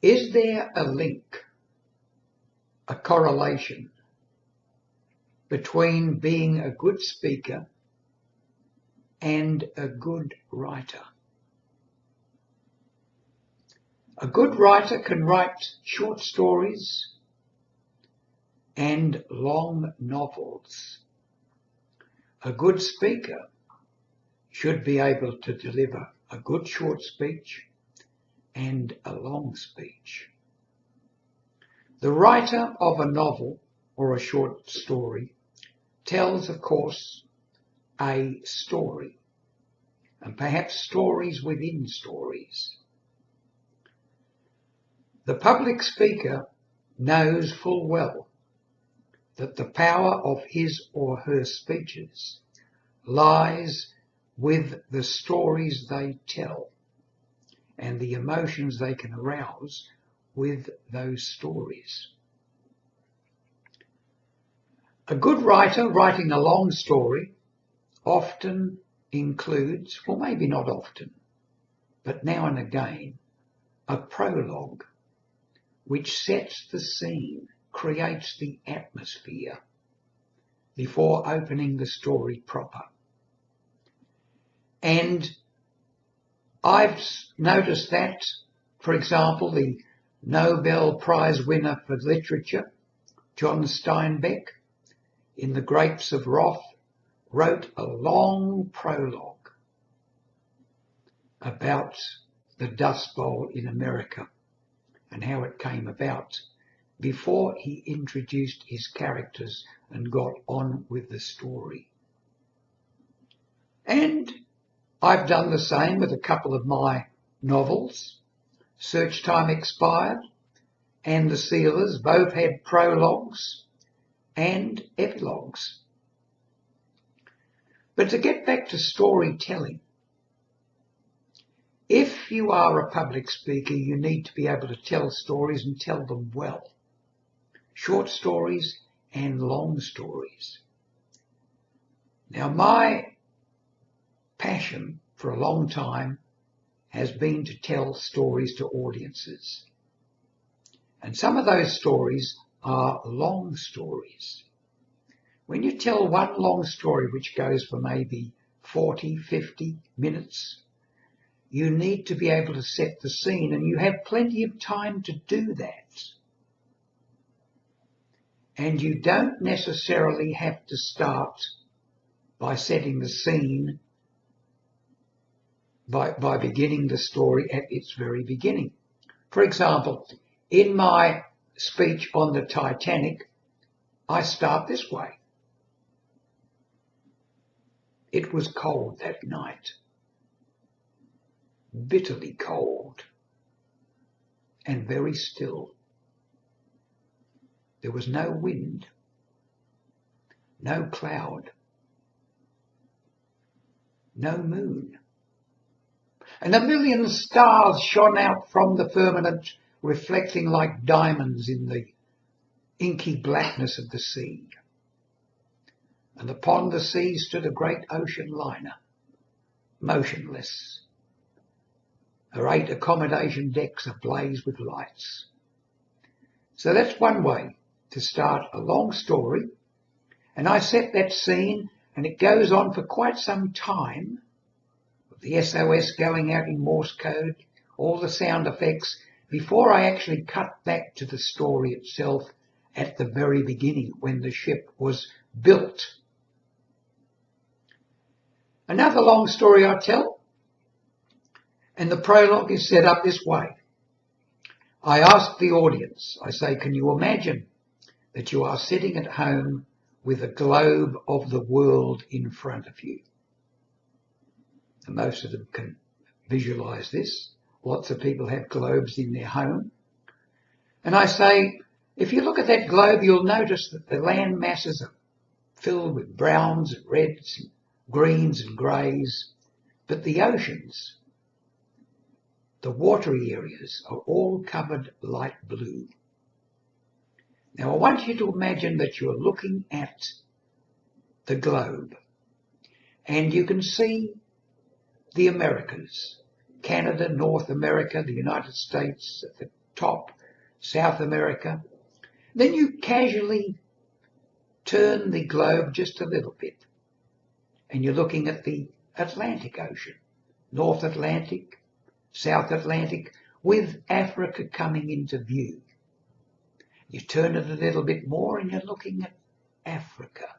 Is there a link, a correlation between being a good speaker and a good writer? A good writer can write short stories and long novels. A good speaker should be able to deliver a good short speech and a long speech. The writer of a novel or a short story tells, of course, a story, and perhaps stories within stories. The public speaker knows full well that the power of his or her speeches lies with the stories they tell and the emotions they can arouse with those stories. A good writer writing a long story often includes, or maybe not often, but now and again, a prologue which sets the scene, creates the atmosphere before opening the story proper. And I've noticed that, for example, the Nobel Prize winner for literature, John Steinbeck, in The Grapes of Wrath, wrote a long prologue about the Dust Bowl in America and how it came about before he introduced his characters and got on with the story. And I've done the same with a couple of my novels. Search Time Expired and The Sealers both had prologues and epilogues. But to get back to storytelling, if you are a public speaker, you need to be able to tell stories and tell them well. Short stories and long stories. Now, my passion for a long time has been to tell stories to audiences. And some of those stories are long stories. When you tell one long story which goes for maybe 40, 50 minutes, you need to be able to set the scene, and you have plenty of time to do that. And you don't necessarily have to start by setting the scene, by beginning the story at its very beginning. For example, in my speech on the Titanic, I start this way. It was cold that night, bitterly cold, and very still. There was no wind, no cloud, no moon, and a million stars shone out from the firmament, reflecting like diamonds in the inky blackness of the sea. And upon the sea stood a great ocean liner, motionless, her 8 accommodation decks ablaze with lights. So that's one way to start a long story, and I set that scene, and it goes on for quite some time, with the SOS going out in Morse code, all the sound effects, before I actually cut back to the story itself at the very beginning, when the ship was built. Another long story I tell, and the prologue is set up this way. I ask the audience, I say, can you imagine that you are sitting at home with a globe of the world in front of you? And most of them can visualize this. Lots of people have globes in their home. And I say, if you look at that globe, you'll notice that the land masses are filled with browns and reds and greens and greys, but the oceans, the watery areas, are all covered light blue. Now I want you to imagine that you're looking at the globe and you can see the Americas, Canada, North America, the United States, the top, South America. Then you casually turn the globe just a little bit and you're looking at the Atlantic Ocean, North Atlantic, South Atlantic, with Africa coming into view. You turn it a little bit more and you're looking at Africa.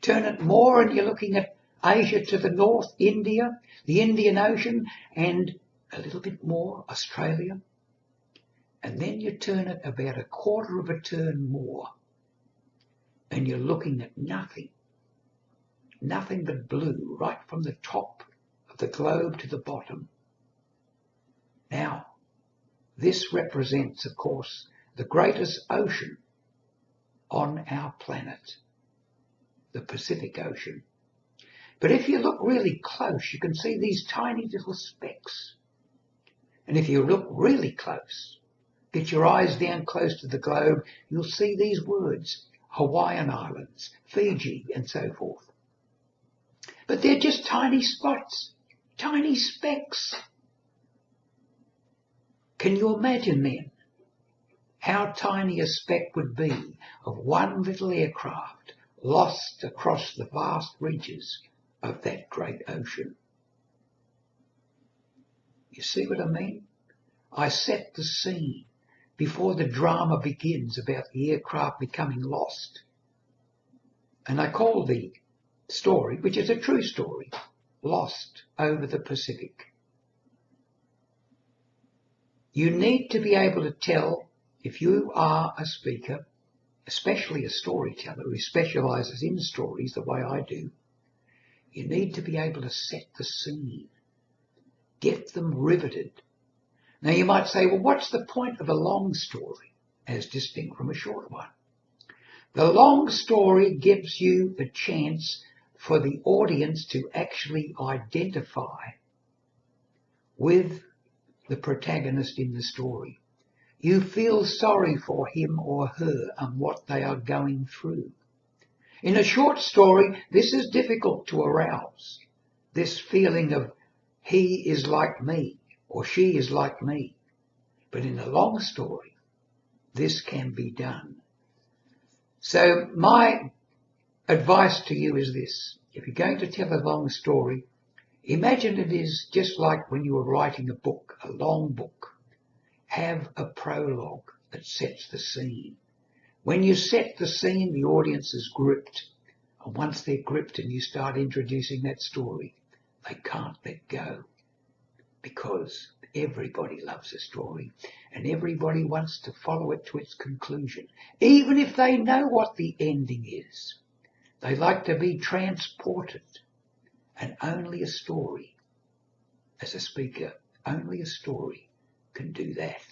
Turn it more and you're looking at Asia to the north, India, the Indian Ocean, and a little bit more, Australia. And then you turn it about a quarter of a turn more and you're looking at nothing but blue, right from the top of the globe to the bottom. Now, this represents, of course, the greatest ocean on our planet, the Pacific Ocean. But if you look really close, you can see these tiny little specks. And if you look really close, get your eyes down close to the globe, you'll see these words, Hawaiian Islands, Fiji, and so forth. But they're just tiny spots, tiny specks. Can you imagine then how tiny a speck would be of one little aircraft lost across the vast reaches of that great ocean? You see what I mean? I set the scene before the drama begins about the aircraft becoming lost. And I call the story, which is a true story, Lost Over the Pacific. You need to be able to tell, if you are a speaker, especially a storyteller who specialises in stories the way I do, you need to be able to set the scene, get them riveted. Now you might say, well, what's the point of a long story as distinct from a short one? The long story gives you the chance for the audience to actually identify with the protagonist in the story. You feel sorry for him or her and what they are going through. In a short story, this is difficult to arouse, this feeling of he is like me or she is like me. But in a long story, this can be done. So my advice to you is this. If you're going to tell a long story, imagine it is just like when you were writing a book, a long book. Have a prologue that sets the scene. When you set the scene, the audience is gripped. And once they're gripped and you start introducing that story, they can't let go. Because everybody loves a story and everybody wants to follow it to its conclusion. Even if they know what the ending is, they like to be transported. And only a story, as a speaker, only a story can do that.